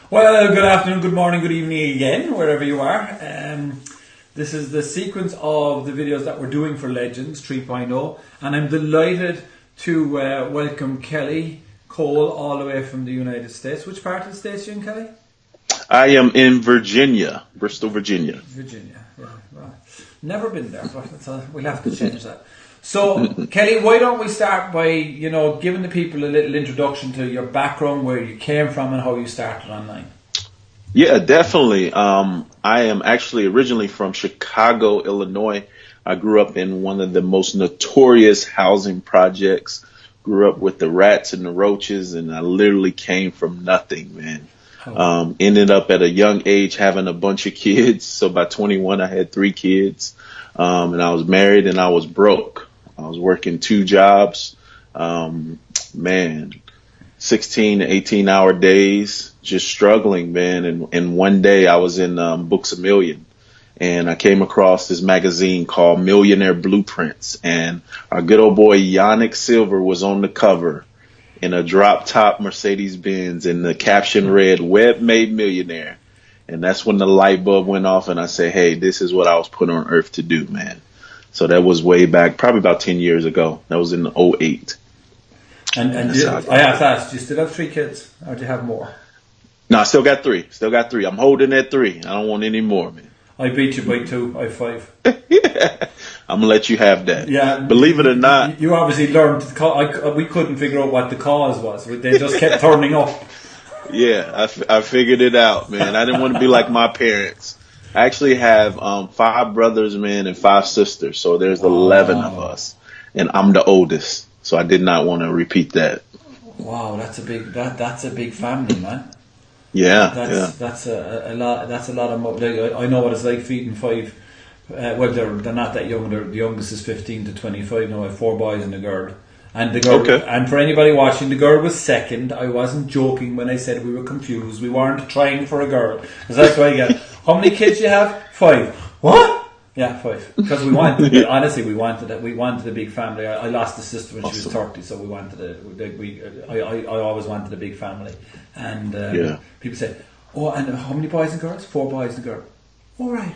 Well, good afternoon, good morning, good evening again, wherever you are. This is the sequence of the videos that we're doing for Legends 3.0, and I'm delighted to welcome Kelly Cole all the way from the United States. Which part of the States are you in, Kelly? I am in Virginia, Bristol, Virginia. Virginia, yeah. Well, never been there, but we'll have to change that. So, Kelly, why don't we start by, giving the people a little introduction to your background, where you came from and how you started online? Yeah, definitely. I am actually originally from Chicago, Illinois. I grew up in one of the most notorious housing projects. Grew up with the rats and the roaches, and I literally came from nothing, man. Ended up at a young age having a bunch of kids. So by 21, I had 3 kids, and I was married and I was broke. I was working 2 jobs, man, 16 to 18-hour days, just struggling, man. And one day I was in Books A Million, and I came across this magazine called Millionaire Blueprints, and our good old boy Yannick Silver was on the cover in a drop top Mercedes Benz, and the caption read "Web Made Millionaire." And that's when the light bulb went off, and I said, hey, this is what I was put on earth to do, man. So that was way back, probably about 10 years ago. That was in '08. And I have to ask, do you still have 3 kids, or do you have more? No, I still got 3. Still got 3. I'm holding at 3. I don't want any more, man. I beat you by 2. I have 5. Yeah. I'm gonna let you have that. Yeah, Believe it or not, you obviously learned. We couldn't figure out what the cause was. They just kept turning up. yeah, I figured it out, man. I didn't want to be like my parents. I actually have 5 brothers, man, and 5 sisters. So there's 11 of us, and I'm the oldest. So I did not want to repeat that. Wow, that's a big family, man. Yeah, that's a lot. That's a lot of. I know what it's like feeding 5. Well, they're not that young. The youngest is 15 to 25. Now I have 4 boys and a girl. And the girl, okay. And for anybody watching, the girl was second. I wasn't joking when I said we were confused. We weren't trying for a girl, because that's what I get. How many kids you have? 5. What? Yeah, 5. Because we wanted, honestly, we wanted a big family. I lost a sister when she was 30, so we wanted I always wanted a big family. And people say, oh, and how many boys and girls? 4 boys and a girl. All right.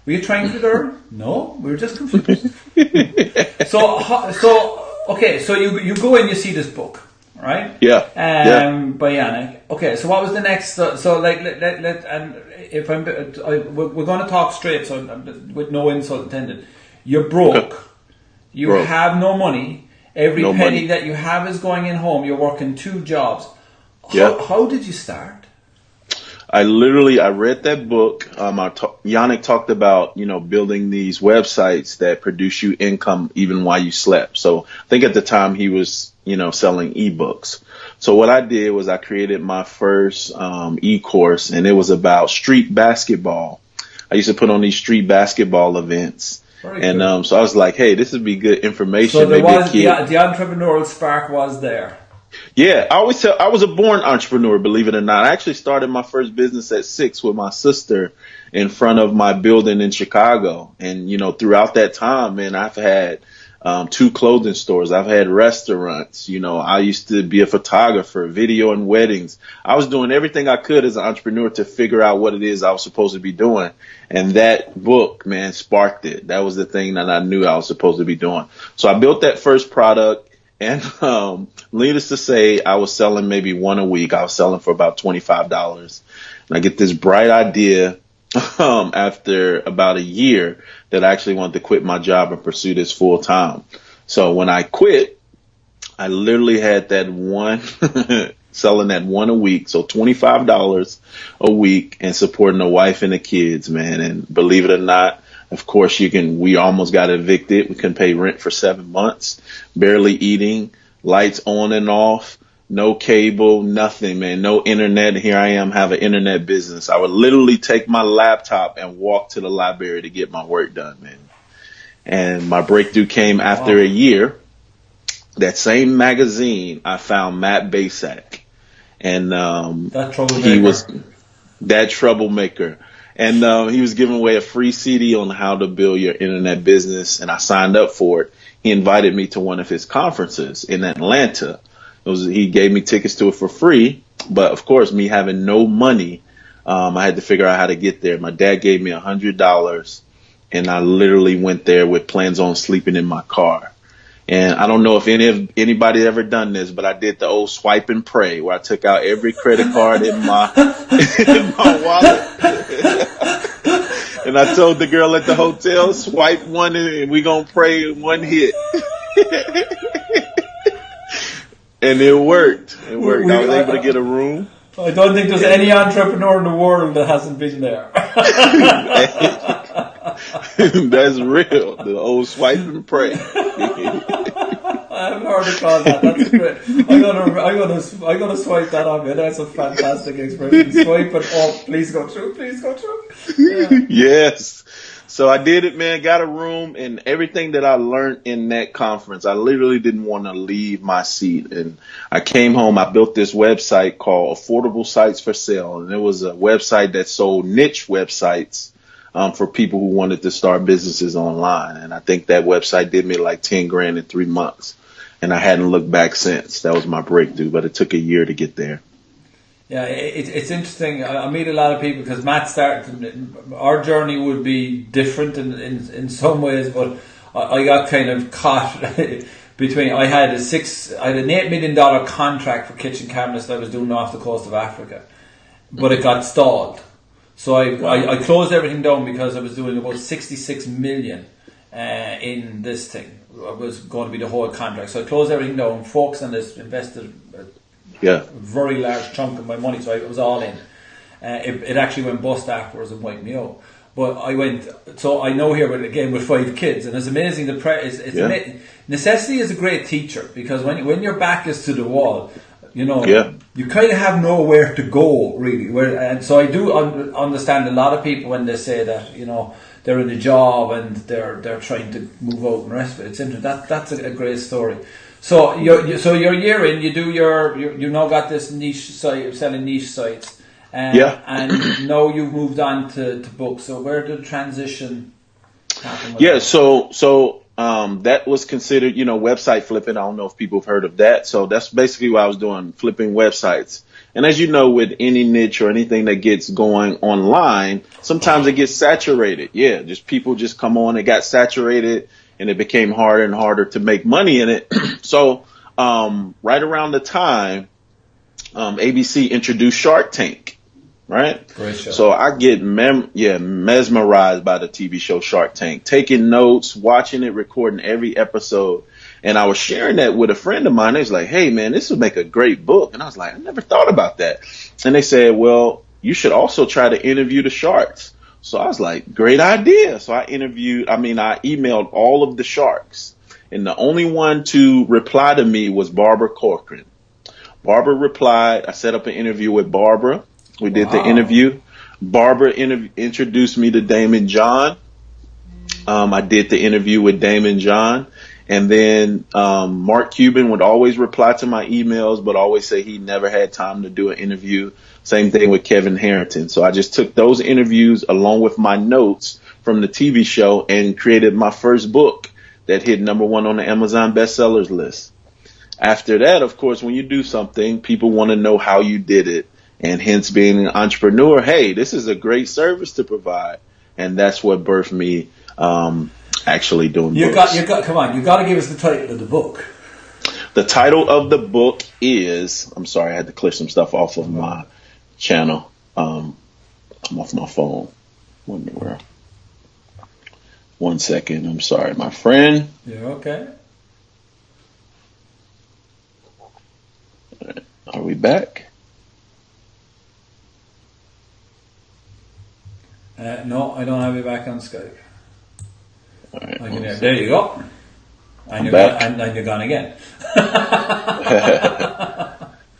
Were you trying for the girl? No, we were just confused. Okay, so you go and you see this book, right? Yeah. By Yannick. Okay, so what was the next? So like, we're going to talk straight, so with no insult intended. You're broke. You have no money. Every penny that you have is going in home. You're working 2 jobs. How did you start? I read that book. Yannick talked about, building these websites that produce you income even while you slept. So I think at the time he was, selling ebooks. So what I did was I created my first e-course, and it was about street basketball. I used to put on these street basketball events. So I was like, hey, this would be good information. So the entrepreneurial spark was there. Yeah, I always tell I was a born entrepreneur, believe it or not. I actually started my first business at 6 with my sister in front of my building in Chicago. And, throughout that time, man, I've had 2 clothing stores. I've had restaurants. I used to be a photographer, video and weddings. I was doing everything I could as an entrepreneur to figure out what it is I was supposed to be doing. And that book, man, sparked it. That was the thing that I knew I was supposed to be doing. So I built that first product. And needless to say, I was selling maybe 1 a week. I was selling for about $25. And I get this bright idea after about a year that I actually wanted to quit my job and pursue this full time. So when I quit, I literally had that one selling that 1 a week. So $25 a week and supporting the wife and the kids, man. And believe it or not, of course, we almost got evicted. We couldn't pay rent for 7 months, barely eating, lights on and off, no cable, nothing, man, no internet. Here I am, have an internet business. I would literally take my laptop and walk to the library to get my work done, man. And my breakthrough came after a year. That same magazine, I found Matt Basak. And he was that troublemaker. And he was giving away a free CD on how to build your internet business, and I signed up for it. He invited me to one of his conferences in Atlanta. He gave me tickets to it for free, But of course, me having no money, I had to figure out how to get there. My dad gave me $100, and I literally went there with plans on sleeping in my car. And I don't know if anybody ever done this, but I did the old swipe and pray, where I took out every credit card in my in my wallet. And I told the girl at the hotel, swipe one and we gonna pray in one hit. And it worked. It worked. I was able to get a room. I don't think there's any entrepreneur in the world that hasn't been there. That's real. The old swipe and pray. I haven't heard it called that. That's great. I'm gonna swipe that on me. That's a fantastic expression. Swipe it up. Please go through. Please go through. Yeah. Yes. So I did it, man. Got a room, and everything that I learned in that conference, I literally didn't want to leave my seat. And I came home. I built this website called Affordable Sites for Sale, and it was a website that sold niche websites for people who wanted to start businesses online. And I think that website did me like 10 grand in 3 months. And I hadn't looked back since. That was my breakthrough, but it took a year to get there. Yeah, it's interesting. I meet a lot of people because Matt started. Our journey would be different in some ways, but I got kind of caught between. I had an $8 million contract for kitchen cabinets that I was doing off the coast of Africa, but it got stalled. So I closed everything down because I was doing about 66 million in this thing. It was going to be the whole contract. So I closed everything down, focused on this, invested a very large chunk of my money, so I was all in. It actually went bust afterwards and wiped me out. But I went, so I know here, again, with 5 kids, and it's amazing. Necessity is a great teacher, because when your back is to the wall, you kind of have nowhere to go, really. And so I do understand a lot of people when they say that, they're in a job and they're trying to move out and the rest of it. It's interesting. That's a great story. So your year in, you now got this niche site, selling niche sites, and now you've moved on to books. So where did the transition happen? So that was considered, website flipping. I don't know if people have heard of that. So that's basically what I was doing, flipping websites. And as you know, with any niche or anything that gets going online, sometimes it gets saturated. Yeah, just people just come on, it got saturated, and it became harder and harder to make money in it. So right around the time ABC introduced Shark Tank, right? Great show. So I get mesmerized by the TV show Shark Tank, taking notes, watching it, recording every episode. And I was sharing that with a friend of mine. They was like, hey, man, this would make a great book. And I was like, I never thought about that. And they said, well, you should also try to interview the sharks. So I was like, great idea. So I emailed all of the sharks. And the only one to reply to me was Barbara Corcoran. Barbara replied. I set up an interview with Barbara. We did the interview. Barbara introduced me to Damon John. I did the interview with Damon John. And then Mark Cuban would always reply to my emails, but always say he never had time to do an interview. Same thing with Kevin Harrington. So I just took those interviews along with my notes from the TV show and created my first book that hit #1 on the Amazon bestsellers list. After that, of course, when you do something, people want to know how you did it. And hence being an entrepreneur, hey, this is a great service to provide. And that's what birthed me actually doing books. You got to give us the title of the book. The title of the book is, I'm sorry, I had to clear some stuff off of my channel. I'm off my phone. One second. I'm sorry, my friend. Yeah, okay. Are we back? No, I don't have you back on Skype. All right, there you go. And you're gone again.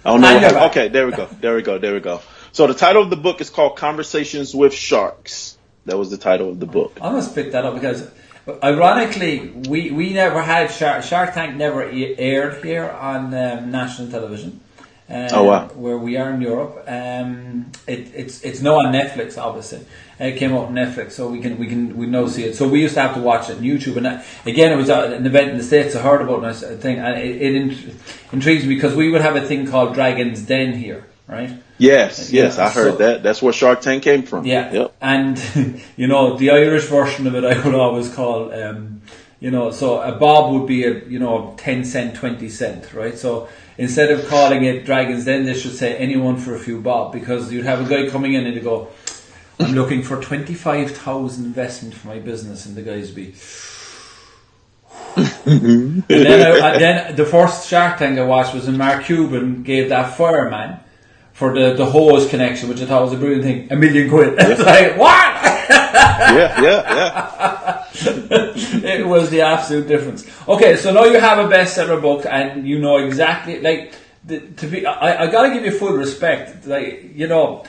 Oh no! Okay, there we go. So the title of the book is called Conversations with Sharks. That was the title of the book. I must pick that up because, ironically, we never had Shark Tank never aired here on national television. Where we are in Europe, it's now on Netflix. Obviously, it came out on Netflix, so we now see it. So we used to have to watch it on YouTube, and again, it was an event in the States. I heard about it, and it intrigues me because we would have a thing called Dragon's Den here, right? Yes, Yeah, I heard that. That's where Shark Tank came from. Yeah, Yep. and the Irish version of it, I would always call, so a bob would be a 10 cent, 20 cent, right? So instead of calling it Dragons Den, they should say anyone for a few bob, because you'd have a guy coming in and he'd go, I'm looking for 25,000 investment for my business, and the guys would be. and then the first Shark Tank I watched was when Mark Cuban gave that fireman for the hose connection, which I thought was a brilliant thing, £1 million. It's like, what? yeah. It was the absolute difference. Okay, so now you have a bestseller book, and you know exactly, I gotta give you full respect. We're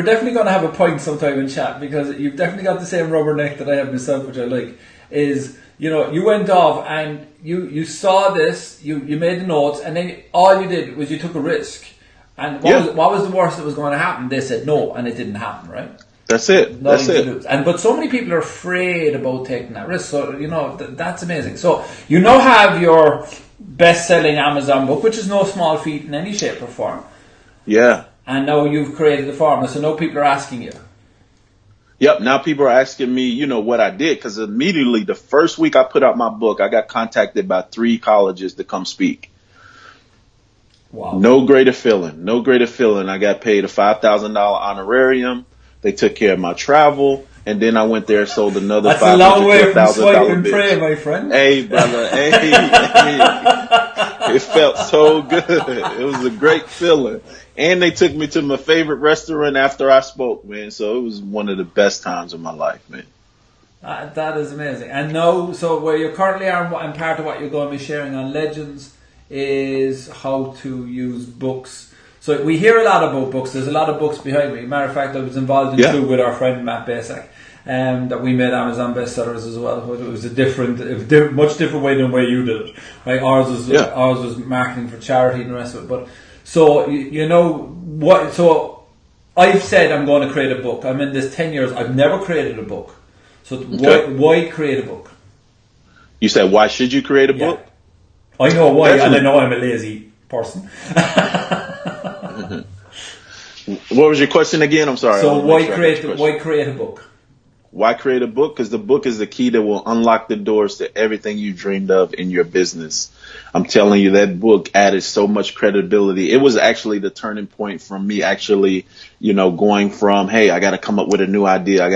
definitely gonna have a point sometime in chat, because you've definitely got the same rubberneck that I have myself, which I like. You went off and you saw this, you made the notes, and then all you did was you took a risk. And what was the worst that was going to happen? They said no, and it didn't happen, right? That's it. That's it. But so many people are afraid about taking that risk. So that's amazing. So you now have your best-selling Amazon book, which is no small feat in any shape or form. Yeah. And now you've created the formula, so now people are asking you. Yep. Now people are asking me, what I did, because immediately the first week I put out my book, I got contacted by 3 colleges to come speak. Wow. No greater feeling. I got paid a $5,000 honorarium. They took care of my travel, and then I went there and sold another $500,000. That's a long way from swipe and pray, my friend. Hey, brother. Hey. It felt so good. It was a great feeling. And they took me to my favorite restaurant after I spoke, man. So it was one of the best times of my life, man. That is amazing. And now, so where you currently are, and part of what you're going to be sharing on Legends is how to use books. So we hear a lot about books. There's a lot of books behind me. Matter of fact, I was involved in 2 with our friend Matt Basak, that we made Amazon bestsellers as well. It was a much different way than the way you did it. Right? Ours was marketing for charity and the rest of it. But so what? So I've said I'm going to create a book. I'm in this 10 years. I've never created a book. So why create a book? You said, why should you create a book? I know why, and I know I'm a lazy person. What was your question again? I'm sorry. So why create a book? Why create a book? Because the book is the key that will unlock the doors to everything you dreamed of in your business. I'm telling you, that book added so much credibility. It was actually the turning point from me actually, going from, hey, I got to come up with a new idea.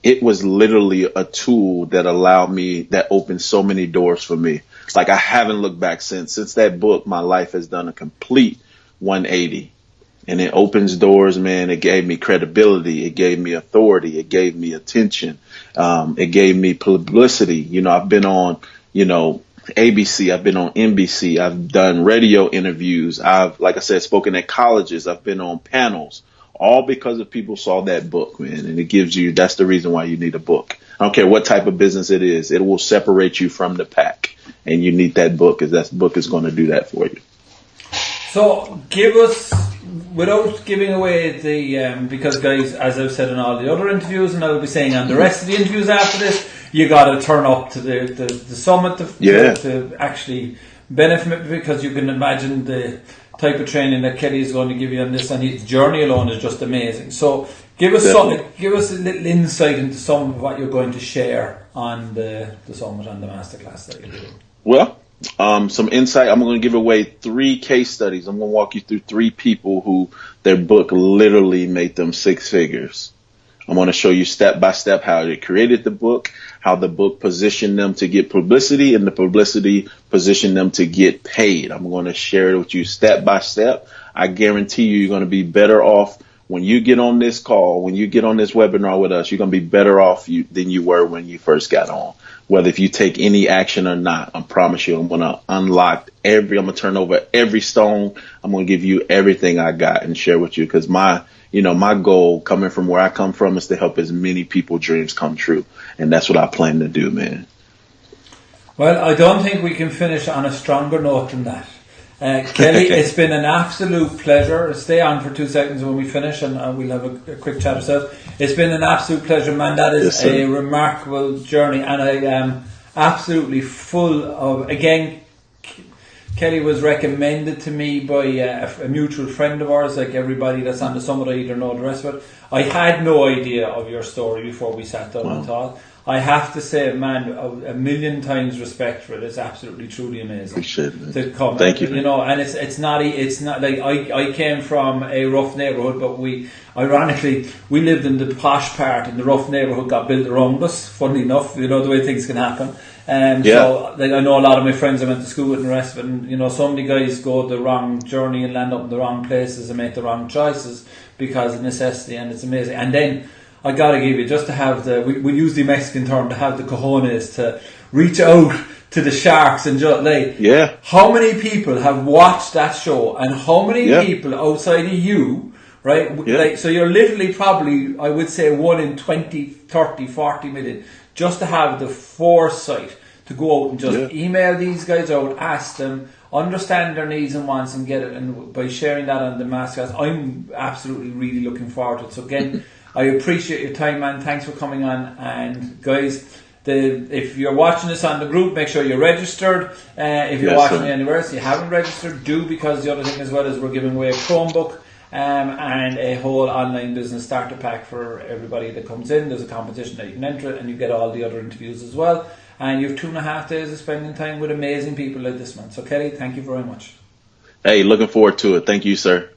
It was literally a tool that that opened so many doors for me. Like, I haven't looked back since that book. My life has done a complete 180, and it opens doors, man. It gave me credibility. It gave me authority. It gave me attention. It gave me publicity. I've been on, ABC. I've been on NBC. I've done radio interviews. I've, like I said, spoken at colleges. I've been on panels, all because of people saw that book, man. And that's the reason why you need a book. I don't care what type of business it is. It will separate you from the pack. And you need that book, because that book is going to do that for you. So give us, without giving away because guys, as I've said in all the other interviews, and I'll be saying on the rest of the interviews after this, you got to turn up to the summit to actually benefit from it, because you can imagine the type of training that Kelly is going to give you on this, and his journey alone is just amazing. So give us a little insight into some of what you're going to share on the summit and the masterclass that you're doing. Well, some insight. I'm going to give away 3 case studies. I'm going to walk you through 3 people who their book literally made them 6 figures. I'm going to show you step by step how they created the book, how the book positioned them to get publicity, and the publicity positioned them to get paid. I'm going to share it with you step by step. I guarantee you're going to be better off when you get on this call, when you get on this webinar with us. You're going to be better off than you were when you first got on. Whether if you take any action or not, I promise you, I'm going to I'm going to turn over every stone. I'm going to give you everything I got and share with you, because my goal coming from where I come from is to help as many people's dreams come true. And that's what I plan to do, man. Well, I don't think we can finish on a stronger note than that. Kelly, it's been an absolute pleasure. Stay on for 2 seconds when we finish, and we'll have a quick chat ourselves. It's been an absolute pleasure, man. That is a remarkable journey, and I am absolutely full of, again, Kelly was recommended to me by a mutual friend of ours, like everybody that's on the summit, I either know the rest of it. I had no idea of your story before we sat down and talked. I have to say, man, a million times respect for it. It's absolutely, truly amazing. Appreciate it. To come. Thank you. You know, and it's not like I came from a rough neighbourhood, but ironically, we lived in the posh part, and the rough neighbourhood got built around us. Funny enough, you know, the way things can happen. So, like, I know a lot of my friends I went to school with and the rest of it, and, you know, so many guys go the wrong journey and land up in the wrong places and make the wrong choices because of necessity, and it's amazing. And then, I gotta give you, just to have we use the Mexican term, to have the cojones to reach out to the sharks and just, like, how many people have watched that show, and how many people outside of you, right? Like, so you're literally probably, I would say, 1 in 20, 30, 40 million, just to have the foresight to go out and just email these guys out, ask them, understand their needs and wants, and get it. And by sharing that on the Masterclass, I'm absolutely really looking forward to it. So again, I appreciate your time, man. Thanks for coming on. And guys, if you're watching this on the group, make sure you're registered. If you're watching anywhere else, you haven't registered, do, because the other thing as well is we're giving away a Chromebook and a whole online business starter pack for everybody that comes in. There's a competition that you can enter it, and you get all the other interviews as well. And you have 2.5 days of spending time with amazing people like this man. So Kelly, thank you very much. Hey, looking forward to it. Thank you, sir.